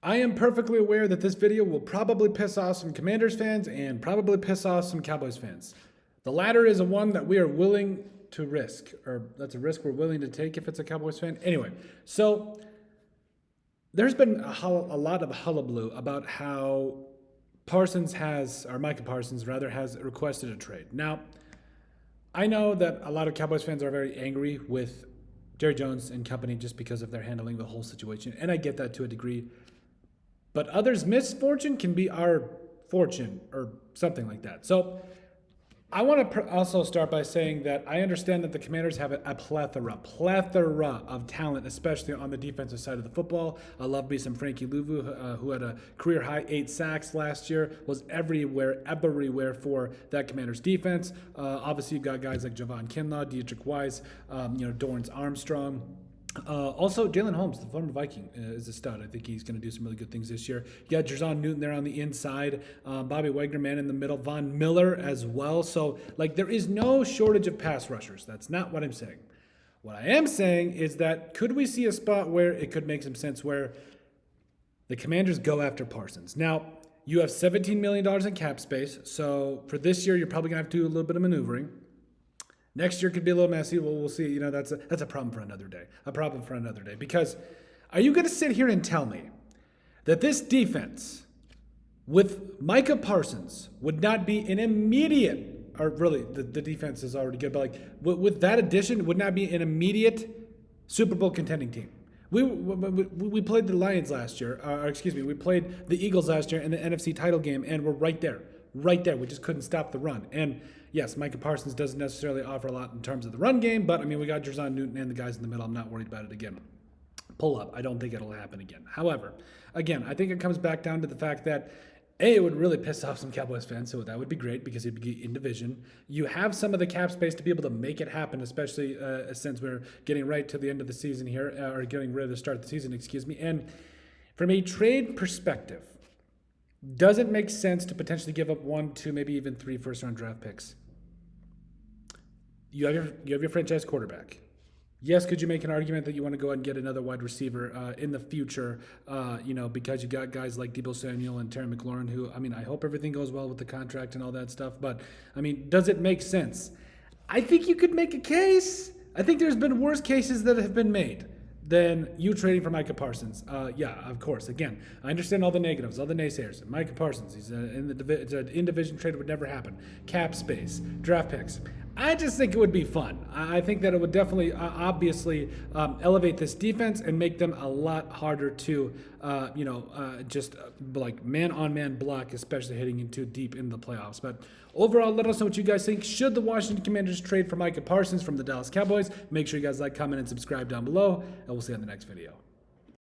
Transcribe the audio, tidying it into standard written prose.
I am perfectly aware that this video will probably piss off some Commanders fans and probably piss off some Cowboys fans. The latter is a one that we are willing to risk, or that's a risk we're willing to take if it's a Cowboys fan. Anyway, so there's been a lot of hullabaloo about how Micah Parsons has requested a trade. Now, I know that a lot of Cowboys fans are very angry with Jerry Jones and company just because of their handling the whole situation, and I get that to a degree. But others' misfortune can be our fortune, or something like that. So I want to also start by saying that I understand that the Commanders have a plethora of talent, especially on the defensive side of the football. I love me some Frankie Louvu, who had a career-high 8 sacks last year, was everywhere for that Commanders defense. Obviously, you've got guys like Javon Kinlaw, Dietrich Weiss, Dorrance Armstrong. Also, Jalen Holmes, the former Viking, is a stud. I think he's going to do some really good things this year. You got Jerzon Newton there on the inside, Bobby Wagner, man in the middle, Von Miller as well. So, there is no shortage of pass rushers. That's not what I'm saying. What I am saying is that could we see a spot where it could make some sense where the Commanders go after Parsons? Now, you have $17 million in cap space, so for this year, you're probably going to have to do a little bit of maneuvering. Next year could be a little messy. Well, we'll see. That's a problem for another day. Because are you going to sit here and tell me that this defense with Micah Parsons would not be an immediate, or really the defense is already good, but with that addition would not be an immediate Super Bowl contending team? We played the Lions last year, we played the Eagles last year in the NFC title game, and we're right there. We just couldn't stop the run. And yes, Micah Parsons doesn't necessarily offer a lot in terms of the run game, but we got Jerzon Newton and the guys in the middle. I'm not worried about it again. Pull up. I don't think it'll happen again. However, again, I think it comes back down to the fact that it would really piss off some Cowboys fans, so that would be great because it'd be in division. You have some of the cap space to be able to make it happen, especially since we're getting right to the end of the season here, or getting ready to start the season, And from a trade perspective, does it make sense to potentially give up 1, 2, maybe even 3 first-round draft picks? You have your franchise quarterback. Yes, could you make an argument that you want to go ahead and get another wide receiver in the future, because you got guys like Deebo Samuel and Terry McLaurin who, I hope everything goes well with the contract and all that stuff. But, does it make sense? I think you could make a case. I think there's been worse cases that have been made than you trading for Micah Parsons. Of course. Again, I understand all the negatives, all the naysayers. Micah Parsons, he's it's an in-division trade, would never happen. Cap space, draft picks. I just think it would be fun. I think that it would definitely, obviously, elevate this defense and make them a lot harder to, man-on-man block, especially heading into deep in the playoffs. But overall, let us know what you guys think. Should the Washington Commanders trade for Micah Parsons from the Dallas Cowboys? Make sure you guys like, comment, and subscribe down below, and we'll see you on the next video.